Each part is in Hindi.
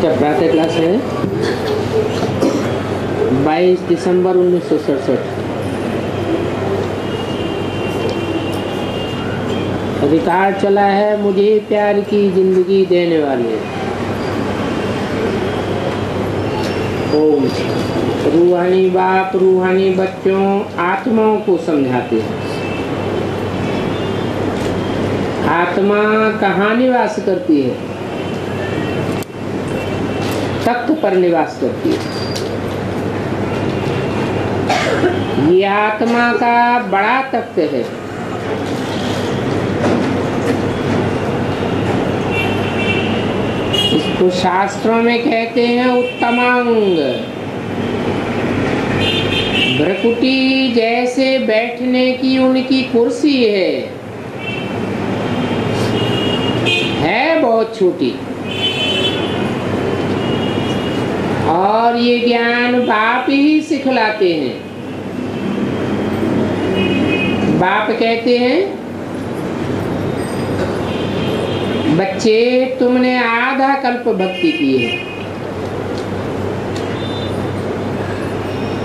क्या प्रातः क्लास है? 22 दिसंबर 1967। अधिकार चला है मुझे प्यार की जिंदगी देने वाले। ओम। रूहानी बाप रूहानी बच्चों आत्माओं को समझाते हैं। आत्मा कहाँ निवास करती है? तख्त पर निवास करती है। ये आत्मा का बड़ा तख्त है। इसको शास्त्रों में कहते हैं उत्तमांग। भ्रकुटी जैसे बैठने की उनकी कुर्सी है बहुत छोटी। और ये ज्ञान बाप ही सिखलाते हैं। बाप कहते हैं बच्चे तुमने आधा कल्प भक्ति की है।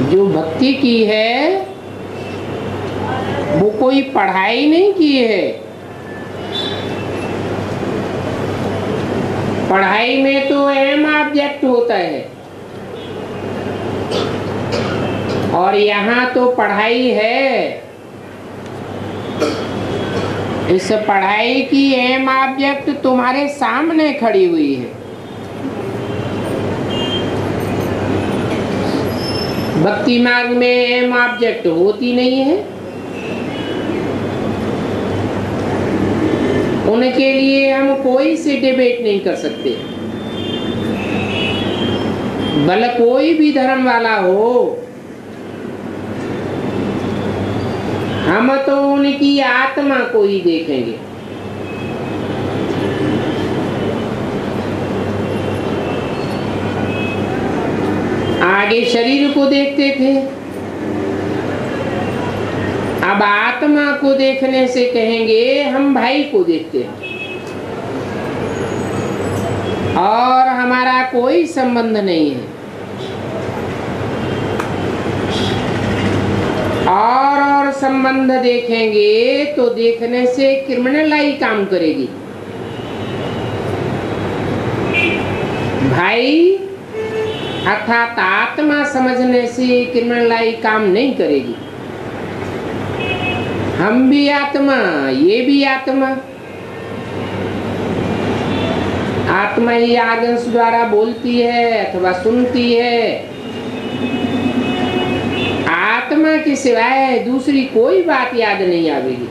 जो भक्ति की है वो कोई पढ़ाई नहीं की है। पढ़ाई में तो एम ऑब्जेक्ट होता है और यहाँ तो पढ़ाई है। इस पढ़ाई की एम ऑब्जेक्ट तुम्हारे सामने खड़ी हुई है। भक्ति मार्ग में एम ऑब्जेक्ट होती नहीं है। उनके लिए हम कोई से डिबेट नहीं कर सकते। भले कोई भी धर्म वाला हो, हम तो उनकी आत्मा को ही देखेंगे। आगे शरीर को देखते थे, अब आत्मा को देखने से कहेंगे हम भाई को देखते हैं और हमारा कोई संबंध नहीं है। और संबंध देखेंगे तो देखने से क्रिमिनलाई काम करेगी। भाई अर्थात आत्मा समझने से क्रिमिनलाई काम नहीं करेगी। हम भी आत्मा, ये भी आत्मा। आत्मा ही आर्गन्स द्वारा बोलती है अथवा सुनती है। आत्मा के सिवाय दूसरी कोई बात याद नहीं आवेगी।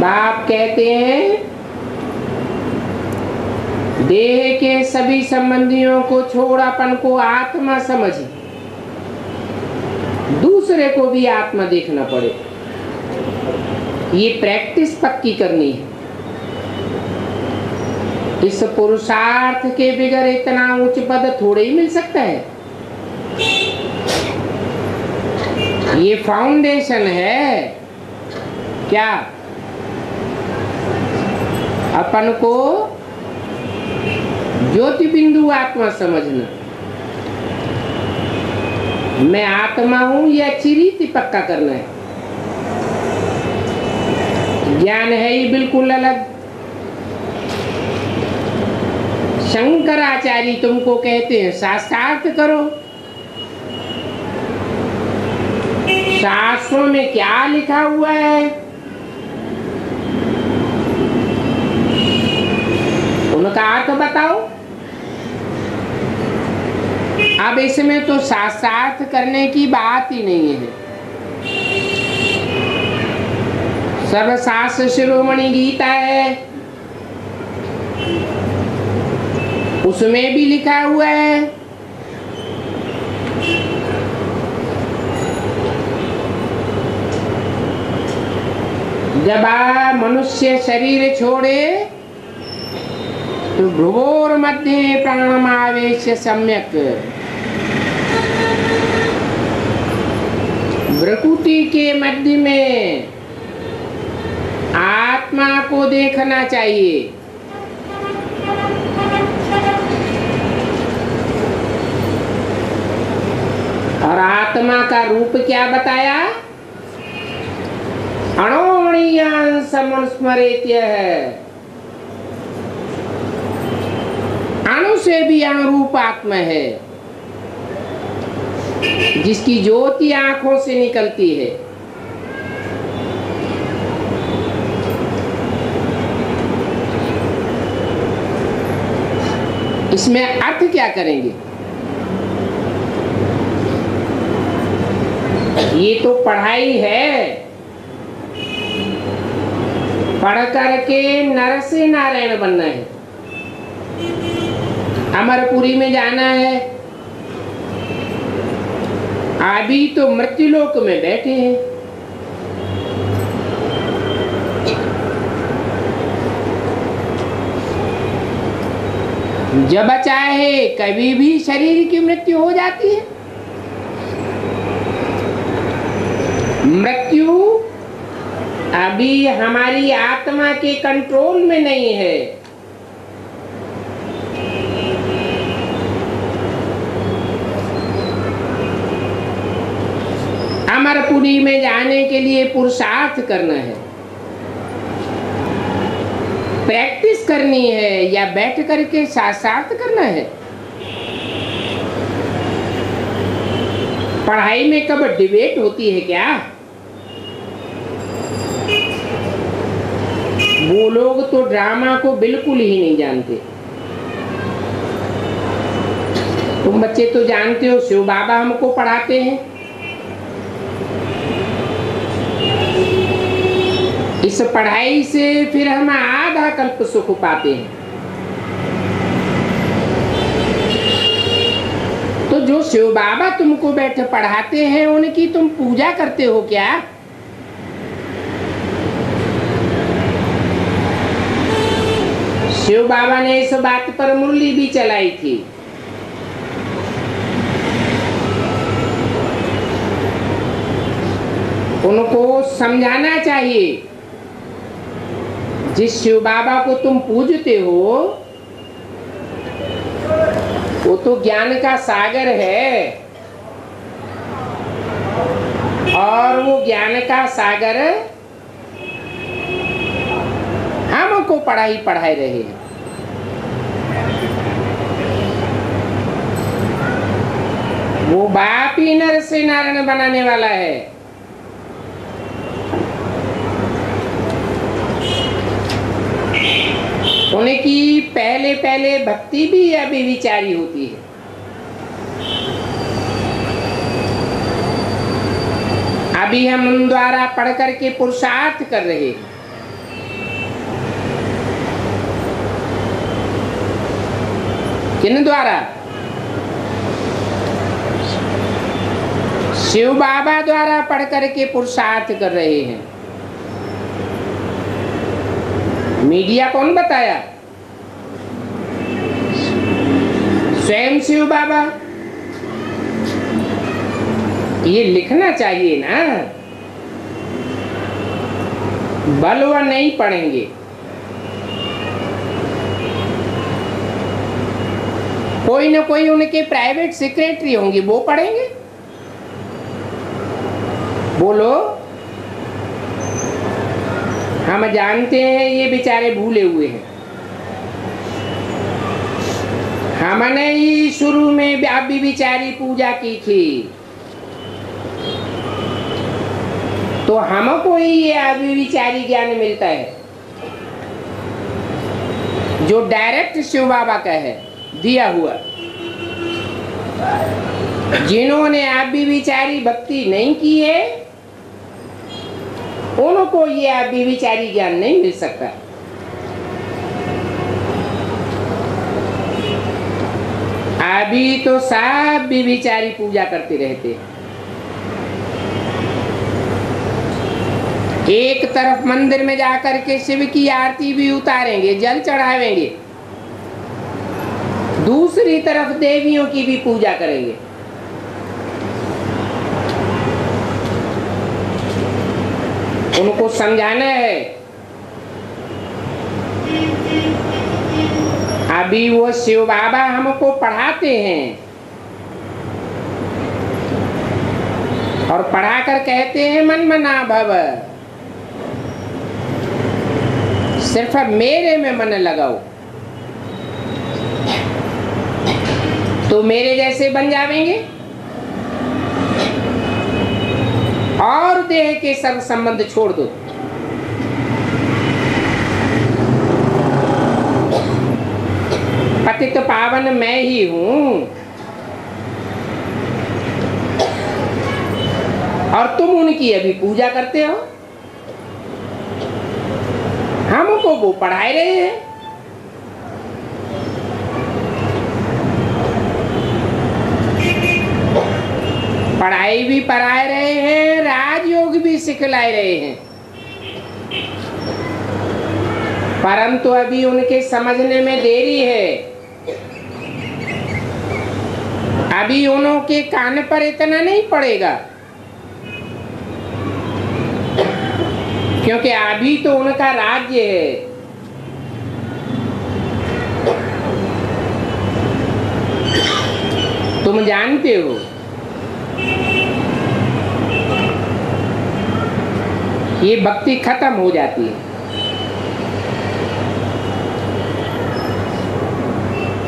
बाप कहते हैं देह के सभी संबंधियों को छोड़ अपन को आत्मा समझ, दूसरे को भी आत्मा देखना पड़े। ये प्रैक्टिस पक्की करनी है। इस पुरुषार्थ के बगैर इतना उच्च पद थोड़े ही मिल सकता है। ये फाउंडेशन है क्या? अपन को ज्योति बिंदु आत्मा समझना। मैं आत्मा हूं ये अच्छी रीति पक्का करना है। ज्ञान है ही बिल्कुल अलग। शंकराचार्य तुमको कहते हैं शास्त्रार्थ करो। शास्त्रों में क्या लिखा हुआ है उनका अर्थ बताओ। अब इसमें तो शास्त्रार्थ करने की बात ही नहीं है। सर्वशास्त्र शिरोमणि गीता है, उसमें भी लिखा हुआ है जब मनुष्य शरीर छोड़े तो भ्रुवोर मध्य प्राणमावेश सम्यक। भ्रुकुटी के मध्य में आत्मा को देखना चाहिए। और आत्मा का रूप क्या बताया? अणोरणीयान् समनुस्मरेत्य है। अणु से भी अणुरूप आत्मा है, जिसकी ज्योति आंखों से निकलती है। इसमें अर्थ क्या करेंगे? ये तो पढ़ाई है, पढ़ करके नर से नारायण बनना है, अमरपुरी में जाना है। अभी तो मृत्युलोक में बैठे हैं। जब चाहे कभी भी शरीर की मृत्यु हो जाती है। मृत्यु अभी हमारी आत्मा के कंट्रोल में नहीं है। अमरपुरी में जाने के लिए पुरुषार्थ करना है, प्रैक्टिस करनी है, या बैठ करके शास्त्रार्थ करना है। पढ़ाई में कब डिबेट होती है क्या? वो लोग तो ड्रामा को बिल्कुल ही नहीं जानते। तुम बच्चे तो जानते हो, शिव बाबा हमको पढ़ाते हैं। इस पढ़ाई से फिर हम आधा कल्प सुख पाते हैं। तो जो शिव बाबा तुमको बैठ पढ़ाते हैं, उनकी तुम पूजा करते हो क्या? शिव बाबा ने इस बात पर मुरली भी चलाई थी। उनको समझाना चाहिए, जिस शिव बाबा को तुम पूजते हो वो तो ज्ञान का सागर है, और वो ज्ञान का सागर हमको पढ़ाए रहे। वो बाप ही नर से नारायण बनाने वाला है। उनकी पहले पहले भक्ति भी अभी विचारी होती है। अभी हम उन द्वारा पढ़ करके पुरुषार्थ कर रहे हैं। किन द्वारा? शिव बाबा द्वारा पढ़ करके पुरुषार्थ कर रहे हैं। मीडिया कौन बताया? स्वयं शिव बाबा। ये लिखना चाहिए ना, बलवा नहीं पढ़ेंगे। कोई ना कोई उनके प्राइवेट सेक्रेटरी होंगे, वो पढ़ेंगे। बोलो। हम जानते हैं ये बेचारे भूले हुए हैं। हमने ही शुरू में भी बेचारी पूजा की थी, तो हमको ही ये अभी विचारी ज्ञान मिलता है, जो डायरेक्ट शिव बाबा का है दिया हुआ। जिन्होंने अभी विचारी भक्ति नहीं की है, उनको ये अभी विचारी ज्ञान नहीं मिल सकता। अभी तो सब भी विचारी पूजा करते रहते हैं। एक तरफ मंदिर में जाकर के शिव की आरती भी उतारेंगे, जल चढ़ावेंगे, दूसरी तरफ देवियों की भी पूजा करेंगे। उनको समझाना है अभी वो शिव बाबा हमको पढ़ाते हैं और पढ़ाकर कहते हैं मन मना भव, सिर्फ मेरे में मन लगाओ तो मेरे जैसे बन जावेंगे और देह के सब संबंध छोड़ दो। पतित पावन मैं ही हूं और तुम उनकी अभी पूजा करते हो। हमको वो पढ़ाए रहे हैं। पढ़ाई भी पढ़ाए रहे हैं, राजयोग भी सिखलाए रहे हैं, परंतु अभी उनके समझने में देरी है। अभी उनके कान पर इतना नहीं पड़ेगा, क्योंकि अभी तो उनका राज्य है। तुम जानते हो ये भक्ति खत्म हो जाती है।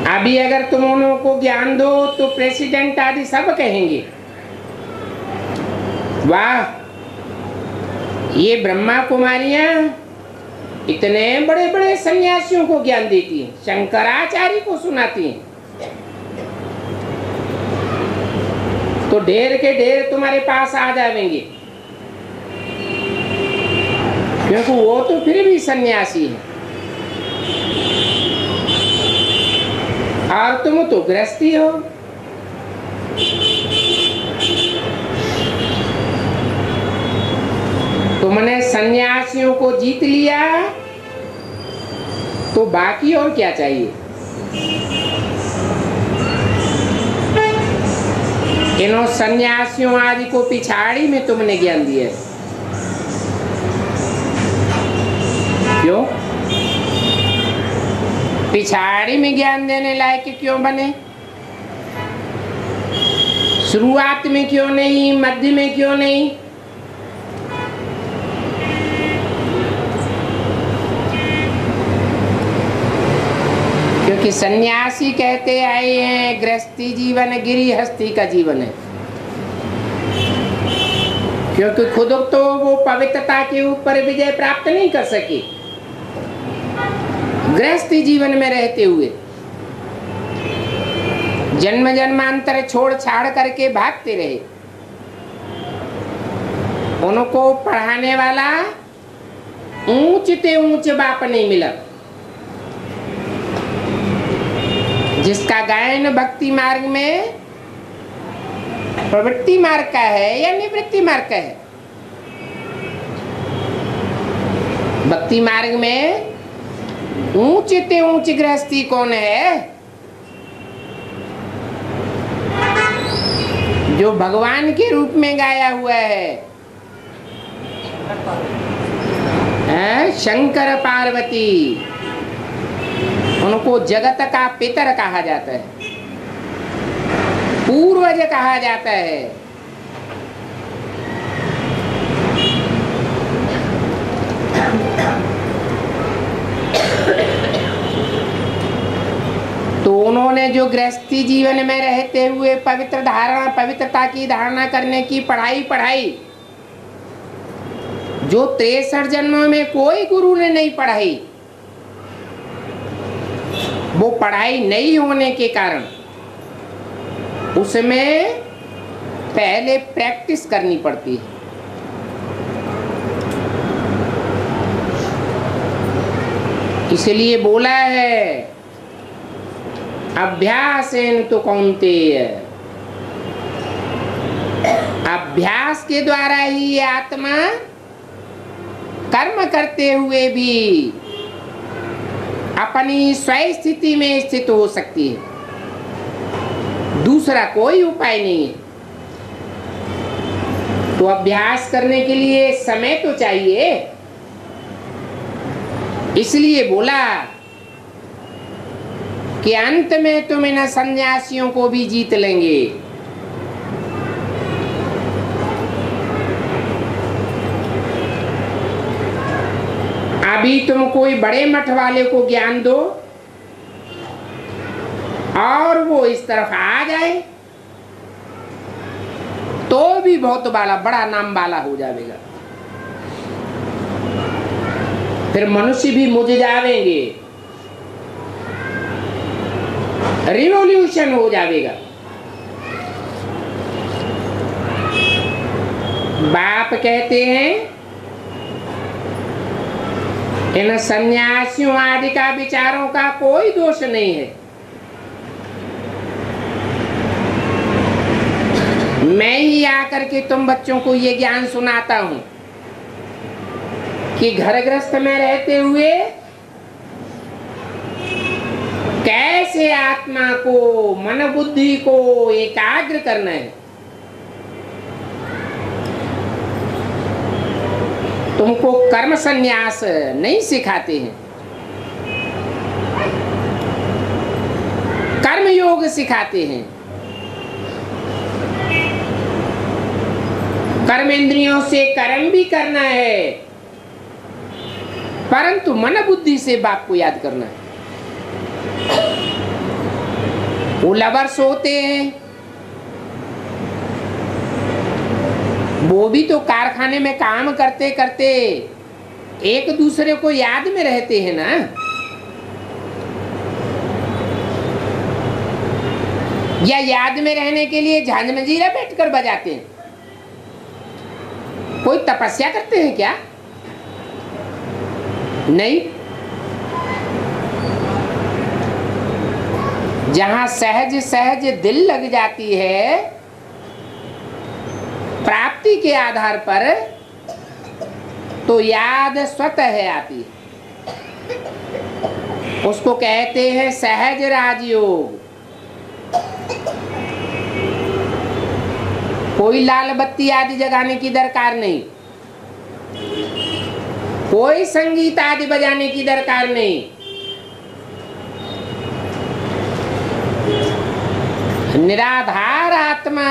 अभी अगर तुम उनको ज्ञान दो तो प्रेसिडेंट आदि सब कहेंगे वाह, ये ब्रह्मा कुमारियां इतने बड़े बड़े सन्यासियों को ज्ञान देती हैं, शंकराचार्य को सुनाती हैं। तो ढेर के ढेर तुम्हारे पास आ जाएंगे, क्योंकि वो तो फिर भी सन्यासी है और तुम तो गृहस्थी हो। तुमने सन्यासियों को जीत लिया तो बाकी और क्या चाहिए। इन सन्यासियों आदि को पिछाड़ी में तुमने ज्ञान दिया। क्यों पिछाड़ी में ज्ञान देने लायक क्यों बने? शुरुआत में क्यों नहीं, मध्य में क्यों नहीं? क्योंकि सन्यासी कहते आए हैं गृहस्थी जीवन गिरिहस्थी का जीवन है, क्योंकि खुद तो वो पवित्रता के ऊपर विजय प्राप्त नहीं कर सके गृहस्थी जीवन में रहते हुए। जन्म जन्मांतर छोड़ छाड़ करके भागते रहे। उनको पढ़ाने वाला ऊंच ते ऊंच बाप नहीं मिला, जिसका गायन भक्ति मार्ग में प्रवृत्ति मार्ग का है या निवृत्ति मार्ग का है। भक्ति मार्ग में ऊंच ते ऊंच गृहस्थी कौन है? जो भगवान के रूप में गाया हुआ है, शंकर पार्वती। उनको जगत का पितर कहा जाता है, पूर्वज कहा जाता है। तो उन्होंने जो गृहस्थी जीवन में रहते हुए पवित्रता की धारणा करने की पढ़ाई पढ़ाई, जो 63 जन्मों में कोई गुरु ने नहीं पढ़ाई, वो पढ़ाई नहीं होने के कारण उसमें पहले प्रैक्टिस करनी पड़ती है। इसलिए बोला है अभ्यासेन तो कौन्तेय, अभ्यास के द्वारा ही ये आत्मा कर्म करते हुए भी अपनी स्वयं स्थिति में स्थित हो सकती है। दूसरा कोई उपाय नहीं है। तो अभ्यास करने के लिए समय तो चाहिए, इसलिए बोला कि अंत में तुम इन सन्यासियों को भी जीत लेंगे। अभी तुम कोई बड़े मठ वाले को ज्ञान दो और वो इस तरफ आ जाए तो भी बहुत बड़ा नाम वाला हो जाएगा। फिर मनुष्य भी मुझ जावेंगे, रिवॉल्यूशन हो जाएगा। बाप कहते हैं इन सन्यासियों आदि का विचारों का कोई दोष नहीं है। मैं ही आकर के तुम बच्चों को ये ज्ञान सुनाता हूं कि घर गृहस्थ में रहते हुए कैसे आत्मा को, मन बुद्धि को एकाग्र करना है। तुमको कर्म संन्यास नहीं सिखाते हैं, कर्म योग सिखाते हैं। कर्म इंद्रियों से कर्म भी करना है, परंतु मन बुद्धि से बाप को याद करना है। वो लवर्स होते हैं, वो भी तो कारखाने में काम करते करते एक दूसरे को याद में रहते हैं ना। या याद में रहने के लिए झांझ मंजीरा बैठकर बजाते हैं। कोई तपस्या करते हैं क्या? नहीं। जहां सहज सहज दिल लग जाती है प्राप्ति के आधार पर, तो याद स्वतः आती है। उसको कहते हैं सहज राजयोग। कोई लाल बत्ती आदि जगाने की दरकार नहीं, कोई संगीत आदि बजाने की दरकार नहीं। निराधार आत्मा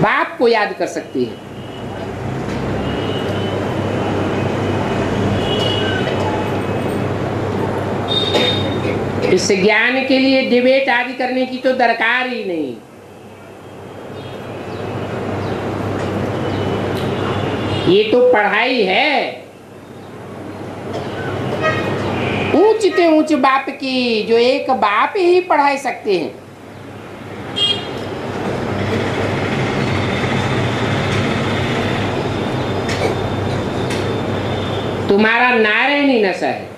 बाप को याद कर सकती है। इस ज्ञान के लिए डिबेट आदि करने की तो दरकार ही नहीं। ये तो पढ़ाई है ऊंच से ऊंच बाप की, जो एक बाप ही पढ़ाई सकते हैं। तुम्हारा नारायणी नशा है।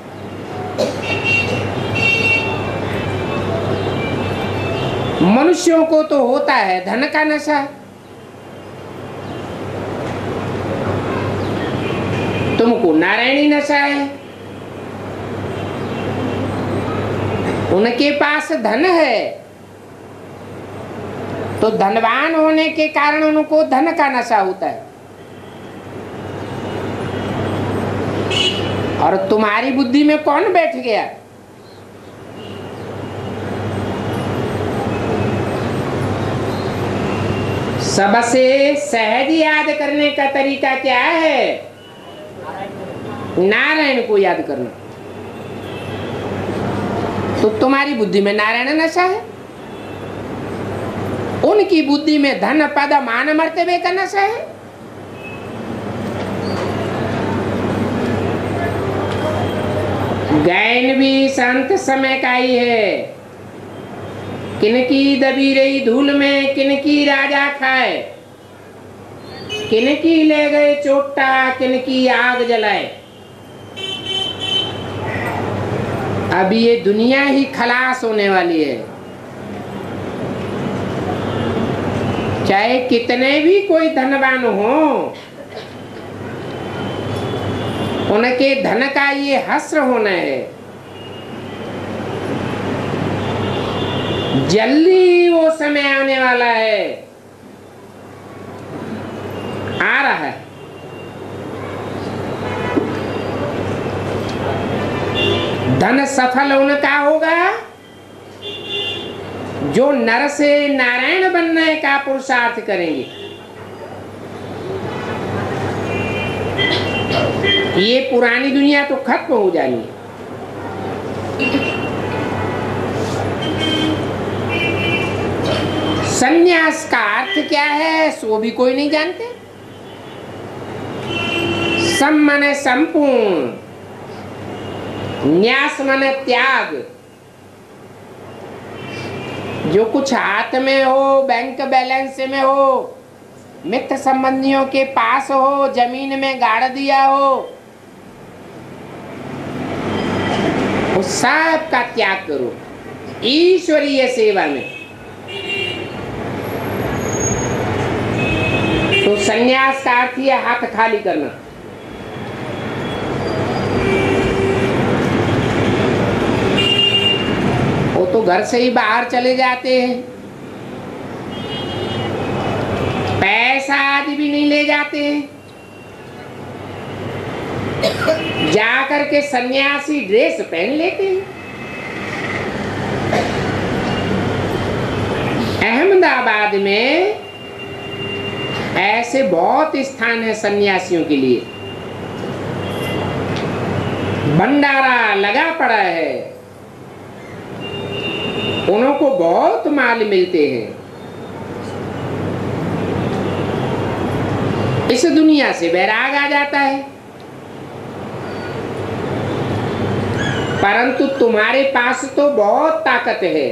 मनुष्यों को तो होता है धन का नशा। तुमको नारायणी नशा है। उनके पास धन है तो धनवान होने के कारण उनको धन का नशा होता है, और तुम्हारी बुद्धि में कौन बैठ गया? सबसे सहज याद करने का तरीका क्या है? नारायण को याद करना। तो तुम्हारी बुद्धि में नारायण नशा है, उनकी बुद्धि में धन पद मान मर्तबे का नशा है। गैन भी संत समय का ही है। किनकी दबी रही धूल में किनकी राजा खाए, किनकी ले गए चोटा किनकी आग जलाए। अब ये दुनिया ही खलास होने वाली है। चाहे कितने भी कोई धनवान हो, उनके धन का ये हस्र होना है। जल्दी वो समय आने वाला है, आ रहा है। धन सफल उनका होगा जो नर से नारायण बनने का पुरुषार्थ करेंगे। ये पुरानी दुनिया तो खत्म हो जानी है। संन्यास का अर्थ क्या है सो भी कोई नहीं जानते। सम माने संपूर्ण, न्यास माने त्याग। जो कुछ हाथ में हो, बैंक बैलेंस में हो, मित्र संबंधियों के पास हो, जमीन में गाड़ दिया हो, उस सब का त्याग करो ईश्वरीय सेवा में। तो संन्यास का अर्थ है हाथ खाली करना। वो तो घर से ही बाहर चले जाते हैं, पैसा आदि भी नहीं ले जाते हैं, जाकर के सन्यासी ड्रेस पहन लेते हैं। अहमदाबाद में ऐसे बहुत स्थान है सन्यासियों के लिए, भंडारा लगा पड़ा है, उनको बहुत माल मिलते हैं। इस दुनिया से वैराग आ जाता है। परंतु तुम्हारे पास तो बहुत ताकत है,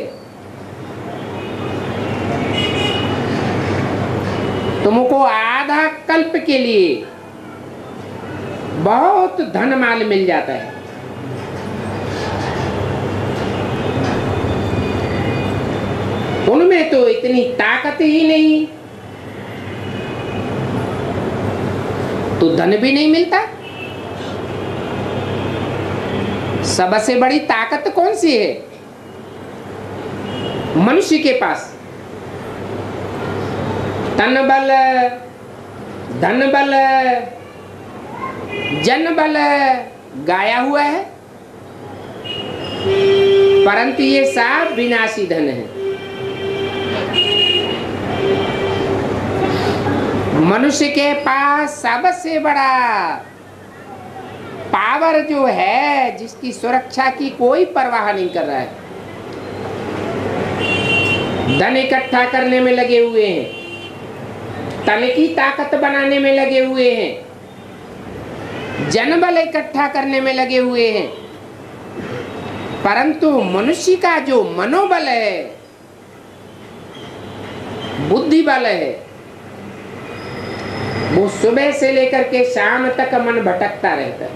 तुमको आधा कल्प के लिए बहुत धन माल मिल जाता है। उनमें तो इतनी ताकत ही नहीं, तो धन भी नहीं मिलता। सबसे बड़ी ताकत कौन सी है मनुष्य के पास? तन बल, धन बल, जन बल गाया हुआ है, परंतु ये सब विनाशी धन है। मनुष्य के पास सबसे बड़ा पावर जो है, जिसकी सुरक्षा की कोई परवाह नहीं कर रहा है, धन इकट्ठा करने में लगे हुए हैं, तन की ताकत बनाने में लगे हुए हैं, जनबल इकट्ठा करने में लगे हुए हैं। परंतु मनुष्य का जो मनोबल है, बुद्धि बल है, वो सुबह से लेकर के शाम तक मन भटकता रहता है,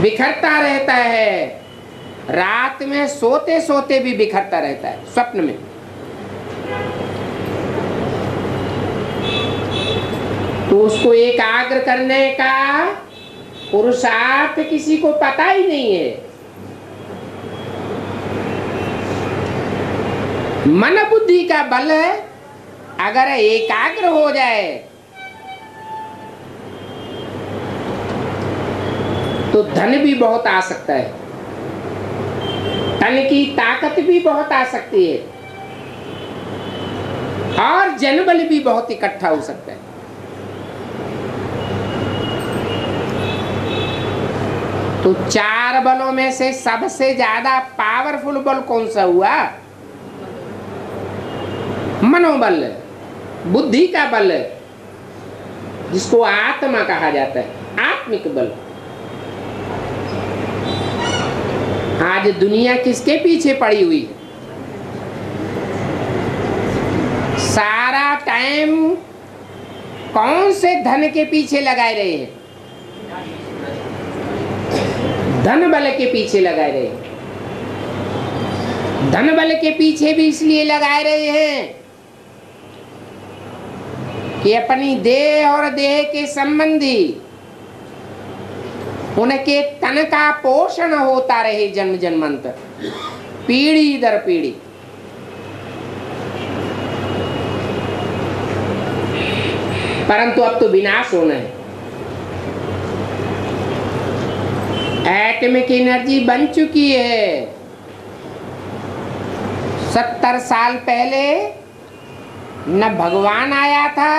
बिखरता रहता है, रात में सोते सोते भी बिखरता रहता है, स्वप्न में। तो उसको एकाग्र करने का पुरुषार्थ किसी को पता ही नहीं है। मन बुद्धि का बल है, अगर एकाग्र हो जाए तो धन भी बहुत आ सकता है, तन की ताकत भी बहुत आ सकती है, और जनबल भी बहुत इकट्ठा हो सकता है। तो चार बलों में से सबसे ज्यादा पावरफुल बल कौन सा हुआ? मनोबल, बुद्धि का बल, जिसको आत्मा कहा जाता है, आत्मिक बल। आज दुनिया किसके पीछे पड़ी हुई है? सारा टाइम कौन से धन के पीछे लगाए रहे हैं? धन बल के पीछे लगाए रहे हैं। धन बल के पीछे भी इसलिए लगाए रहे हैं कि अपनी देह और देह के संबंधी उनके तन का पोषण होता रहे जन्म जन्मांतर, पीढ़ी दर पीढ़ी। परंतु अब तो विनाश होना है। एटॉमिक एनर्जी बन चुकी है। 70 साल पहले न भगवान आया था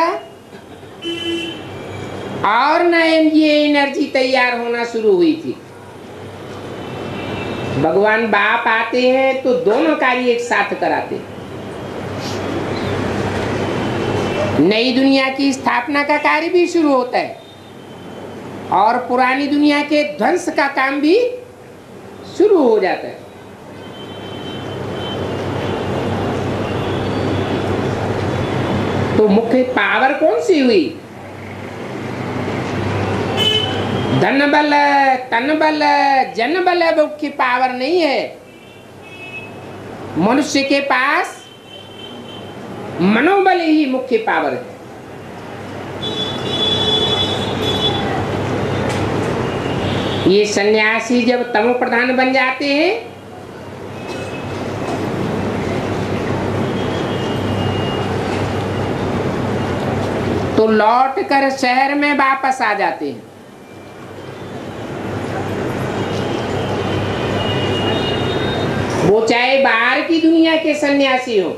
और न ये एनर्जी तैयार होना शुरू हुई थी। भगवान बाप आते हैं तो दोनों कार्य एक साथ कराते। नई दुनिया की स्थापना का कार्य भी शुरू होता है और पुरानी दुनिया के ध्वंस का काम भी शुरू हो जाता है। तो मुख्य पावर कौन सी हुई? धन बल, तन बल, जन बल मुख्य पावर नहीं है। मनुष्य के पास मनोबल ही मुख्य पावर है। ये सन्यासी जब तमो प्रधान बन जाते हैं तो लौट कर शहर में वापस आ जाते हैं। वो चाहे बाहर की दुनिया के सन्यासी हो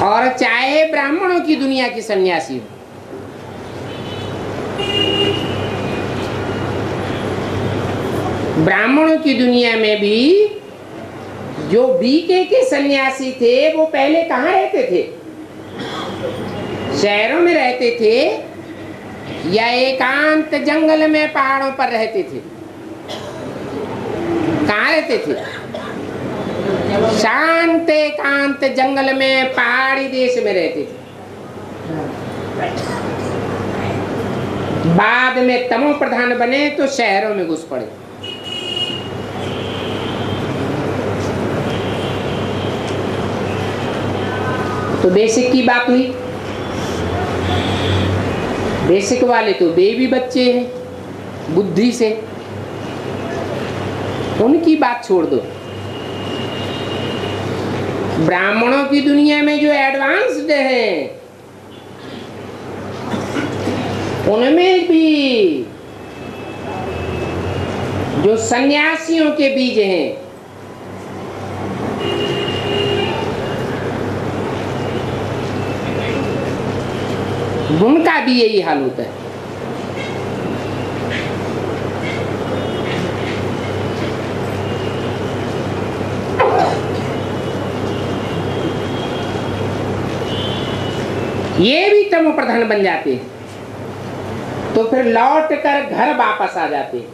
और चाहे ब्राह्मणों की दुनिया की सन्यासी हो। ब्राह्मणों की दुनिया में भी जो बीके के सन्यासी थे वो पहले कहाँ रहते थे? शहरों में रहते थे या एकांत जंगल में पहाड़ों पर रहते थे? कहाँ रहते थे? शांत एकांत जंगल में पहाड़ी देश में रहते थे। बाद में तमो प्रधान बने तो शहरों में घुस पड़े। तो बेसिक की बात हुई। बेसिक वाले तो बेबी बच्चे हैं बुद्धि से, उनकी बात छोड़ दो। ब्राह्मणों की दुनिया में जो एडवांस्ड है उनमें भी जो सन्यासियों के बीज हैं उनका भी यही हाल होता है। ये भी तमो प्रधान बन जाते हैं तो फिर लौट कर घर वापस आ जाते हैं।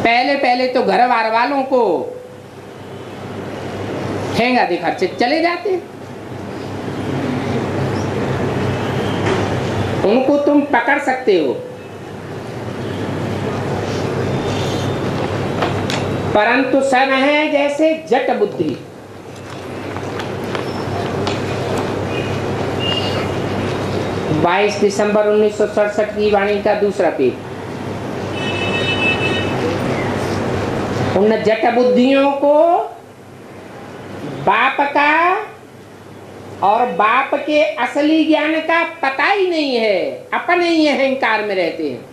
पहले पहले तो घर वालों को ठेंगा दिखा चले जाते। उनको तुम पकड़ सकते हो परंतु सब है जैसे जट बुद्धि। बाईस दिसंबर 1967 की वाणी का दूसरा पेज। उन जट बुद्धियों को बाप का और बाप के असली ज्ञान का पता ही नहीं है, अपने ही अहंकार में रहते हैं।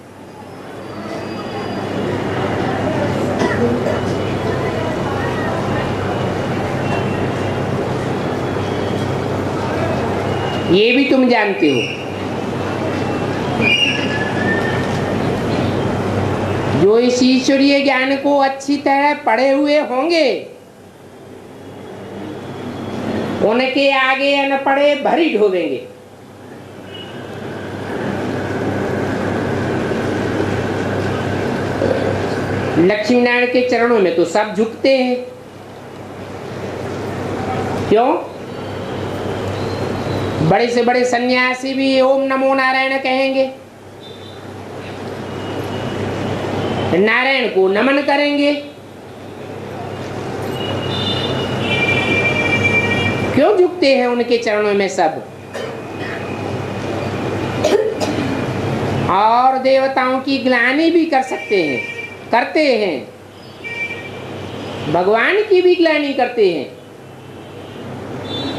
ये भी तुम जानते हो। जो इस ईश्वरीय ज्ञान को अच्छी तरह पढ़े हुए होंगे उनके आगे अनपढ़े भरी ढोवेंगे। लक्ष्मी नारायण के चरणों में तो सब झुकते हैं। क्यों? बड़े से बड़े सन्यासी भी ओम नमो नारायण कहेंगे, नारायण को नमन करेंगे। क्यों झुकते हैं उनके चरणों में सब? और देवताओं की ग्लानि भी कर सकते हैं, करते हैं, भगवान की भी ग्लानि करते हैं।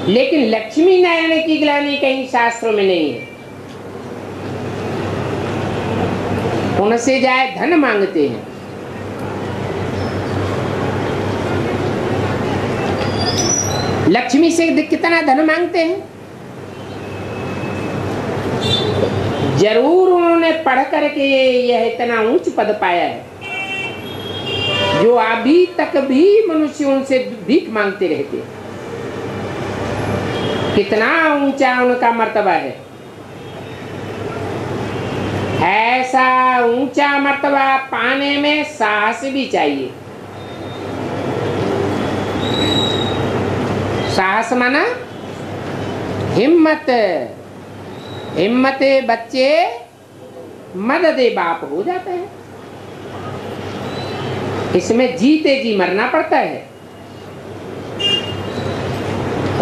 लेकिन लक्ष्मी नारायण की ग्लानि कहीं शास्त्रों में नहीं है। उनसे जाए धन मांगते हैं। लक्ष्मी से कितना धन मांगते हैं? जरूर उन्होंने पढ़ करके यह इतना ऊंच पद पाया है जो अभी तक भी मनुष्य उनसे भीख मांगते रहते हैं। कितना ऊंचा उनका मर्तबा है। ऐसा ऊंचा मर्तबा पाने में साहस भी चाहिए। साहस माना हिम्मत। हिम्मते बच्चे मददे बाप हो जाता है। इसमें जीते जी मरना पड़ता है।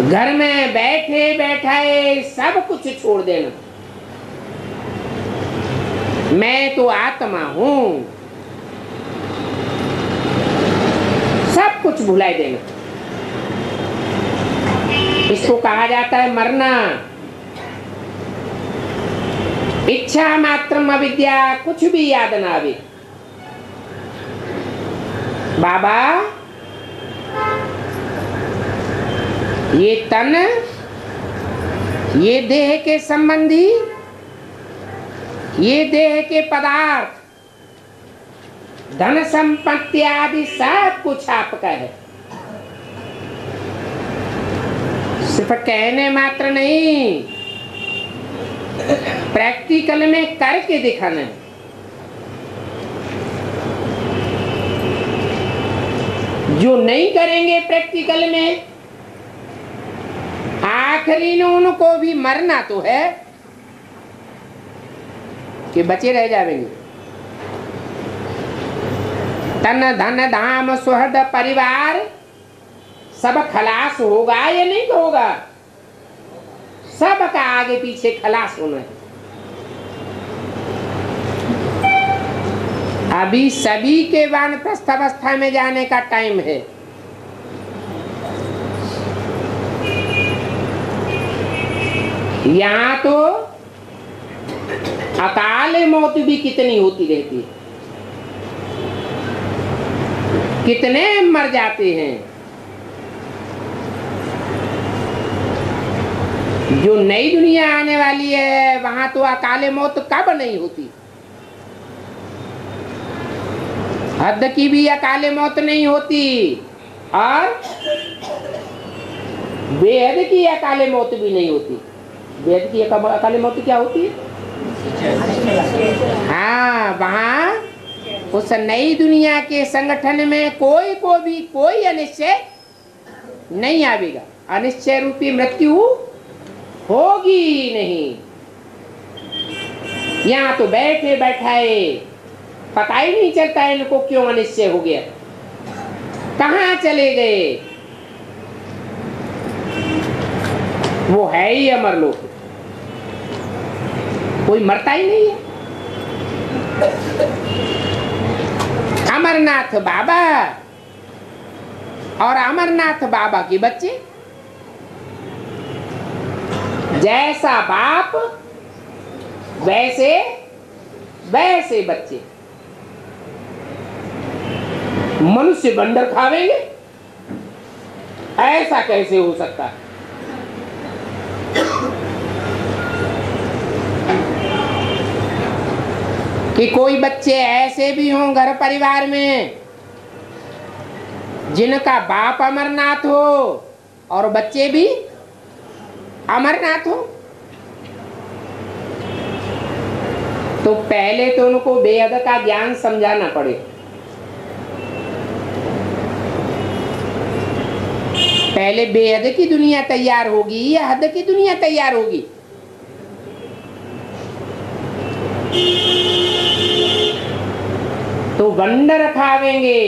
घर में बैठे बैठाए सब कुछ छोड़ देना। मैं तो आत्मा हूं, सब कुछ भुला देना। इसको कहा जाता है मरना। इच्छा मात्रम अविद्या, कुछ भी याद ना आवे। बाबा ये तन, ये देह के संबंधी, ये देह के पदार्थ, धन संपत्ति आदि सब कुछ आपका है। सिर्फ कहने मात्र नहीं, प्रैक्टिकल में करके दिखाना है। जो नहीं करेंगे प्रैक्टिकल में, आखिरी में उनको भी मरना तो है कि बचे रह जाएंगे। तन धन धाम सुहृद परिवार सब खलास होगा या नहीं होगा? सबका आगे पीछे खलास होना है। अभी सभी के वानप्रस्थ अवस्था में जाने का टाइम है। यहाँ तो अकाल मौत भी कितनी होती रहती है, कितने मर जाते हैं। जो नई दुनिया आने वाली है वहां तो अकाल मौत कब नहीं होती। हद की भी अकाल मौत नहीं होती और बेहद की अकाल मौत भी नहीं होती। बेहद की अकाल मौत क्या होती है? हाँ, वहां उस नई दुनिया के संगठन में कोई को भी कोई अनिश्चय नहीं आवेगा। अनिश्चय रूपी मृत्यु होगी नहीं। यहाँ तो बैठे बैठाए पता ही नहीं चलता इनको क्यों अनिश्चय हो गया, कहाँ चले गए। वो है ही अमरलोक, कोई मरता ही नहीं है। अमरनाथ बाबा और अमरनाथ बाबा के बच्चे, जैसा बाप वैसे वैसे बच्चे। मनुष्य बंदर खावेंगे, ऐसा कैसे हो सकता है? कि कोई बच्चे ऐसे भी हों घर परिवार में जिनका बाप अमरनाथ हो और बच्चे भी अमरनाथ हो, तो पहले तो उनको बेहद का ज्ञान समझाना पड़े। पहले बेहद की दुनिया तैयार होगी या हद की दुनिया तैयार होगी? तो वंडर खावेंगे।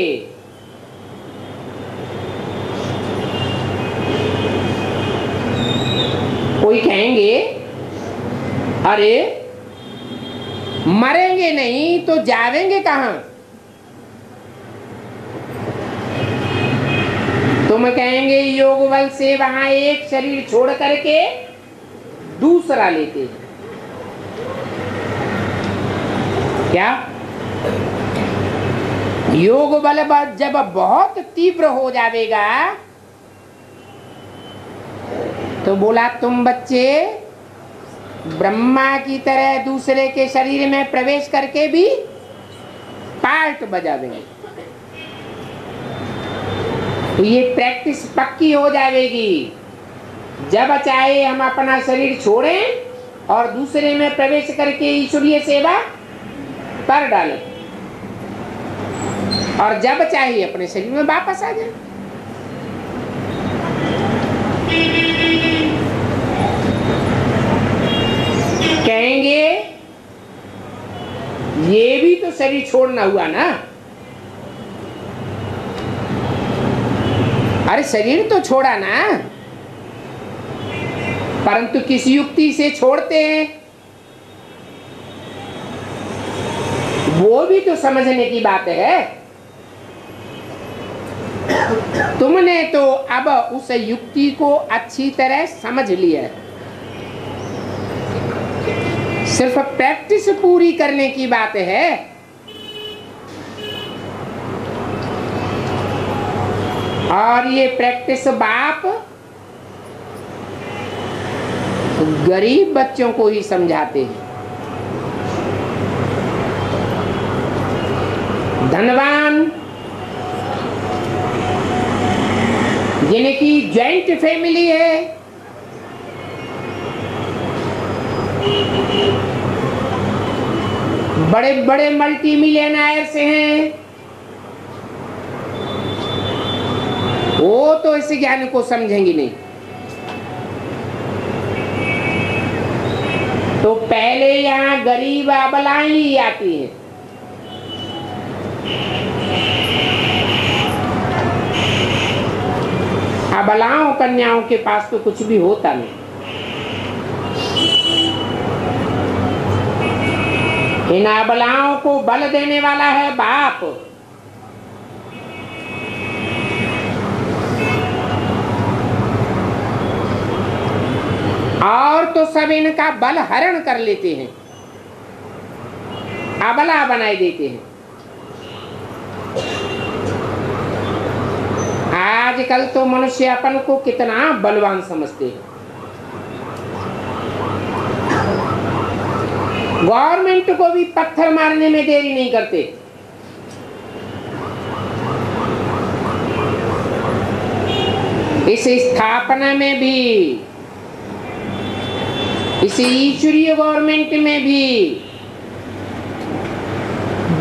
कोई कहेंगे अरे मरेंगे नहीं तो जावेंगे कहां? तो तुम कहेंगे योग बल से वहां एक शरीर छोड़ करके दूसरा लेते हैं। क्या योग बल जब बहुत तीव्र हो जाएगा तो बोला तुम बच्चे ब्रह्मा की तरह दूसरे के शरीर में प्रवेश करके भी पार्ट बजावेंगे। तो ये प्रैक्टिस पक्की हो जाएगी। जब चाहे हम अपना शरीर छोड़ें और दूसरे में प्रवेश करके ईश्वरीय सेवा कर डालें, और जब चाहे अपने शरीर में वापस आ जाए। कहेंगे ये भी तो शरीर छोड़ना हुआ ना। अरे शरीर तो छोड़ा ना, परंतु किस युक्ति से छोड़ते हैं वो भी तो समझने की बात है। तुमने तो अब उस युक्ति को अच्छी तरह समझ लिया है, सिर्फ प्रैक्टिस पूरी करने की बात है। और ये प्रैक्टिस बाप गरीब बच्चों को ही समझाते हैं। धनवान जिनकी जॉइंट फैमिली है, बड़े बड़े मल्टी मिलियनर्स हैं, वो तो इस ज्ञान को समझेंगे नहीं। तो पहले यहाँ गरीब अबलाएं ही आती हैं। अबलाओं कन्याओं के पास तो कुछ भी होता नहीं। इन अबलाओं को बल देने वाला है बाप। और तो सब इनका बल हरण कर लेते हैं, अबला बनाए देते हैं। आजकल तो मनुष्य अपन को कितना बलवान समझते हैं। गवर्नमेंट को भी पत्थर मारने में देरी नहीं करते। इस स्थापना में भी, इस ईश्वरीय गवर्नमेंट में भी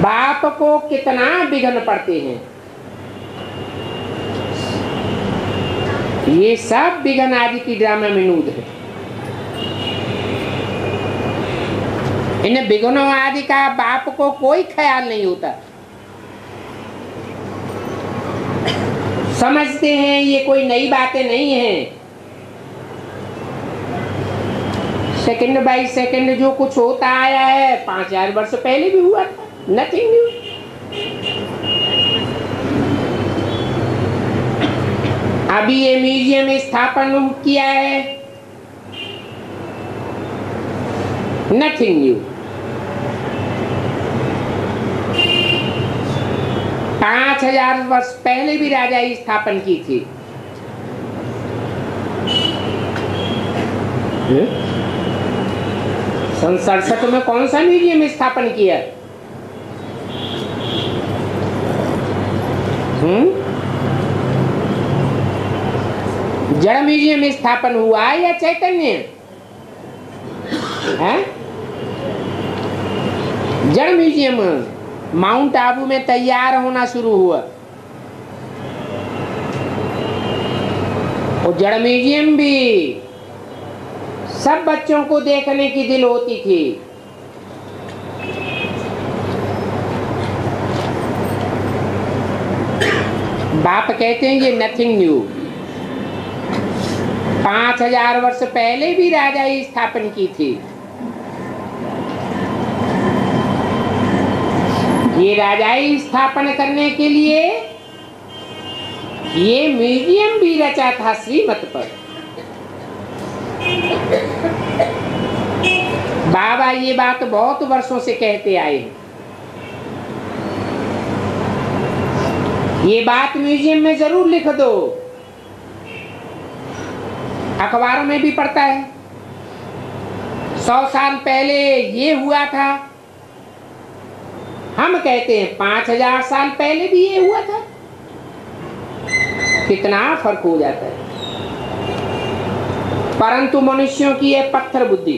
बाप को कितना विघ्न पड़ते हैं। ये सब विघ्न आदि की ड्रामा में नूद है। इन विघ्नों आदि का बाप को कोई ख्याल नहीं होता। समझते हैं ये कोई नई बातें नहीं है। सेकंड बाय सेकंड जो कुछ होता आया है 5000 वर्ष पहले भी हुआ था, नथिंग न्यू। अभी ये म्यूजियम स्थापन किया है, नथिंग न्यू। 5000 वर्ष पहले भी राजा स्थापन की थी। सन 67 में कौन सा म्यूजियम स्थापन किया? जड़ म्यूजियम स्थापन हुआ या चैतन्य है? जड़ म्यूजियम माउंट आबू में तैयार होना शुरू हुआ। और जड़ म्यूजियम भी सब बच्चों को देखने की दिल होती थी। बाप कहते हैं ये नथिंग न्यू। 5000 वर्ष पहले भी राजा ही स्थापन की थी। ये राजाई स्थापन करने के लिए ये म्यूजियम भी रचा था श्रीमत पर। बाबा ये बात बहुत वर्षों से कहते आए हैं। ये बात म्यूजियम में जरूर लिख दो, अखबारों में भी पढ़ता है। 100 साल पहले ये हुआ था, हम कहते हैं 5000 साल पहले भी ये हुआ था। कितना फर्क हो जाता है। परंतु मनुष्यों की यह पत्थर बुद्धि,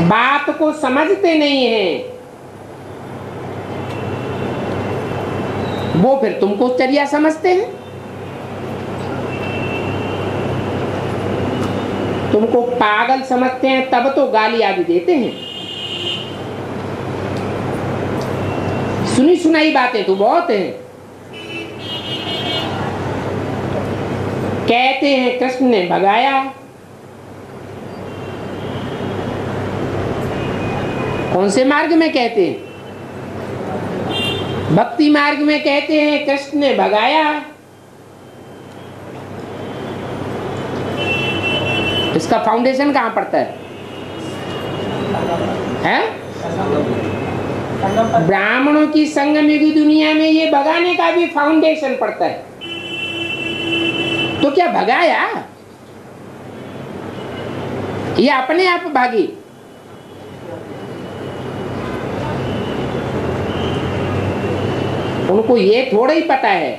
बात को समझते नहीं है। वो फिर तुमको चरिया समझते हैं, तुमको पागल समझते हैं, तब तो गाली आदि देते हैं। सुनी सुनाई बातें तो बहुत हैं। कहते हैं कृष्ण ने भगाया, कौन से मार्ग में कहते हैं? भक्ति मार्ग में कहते हैं कृष्ण ने भगाया। इसका फाउंडेशन कहाँ पड़ता है? ब्राह्मणों की संगम युगी दुनिया में ये भगाने का भी फाउंडेशन पड़ता है। तो क्या भगाया? ये अपने आप भागी। उनको ये थोड़ा ही पता है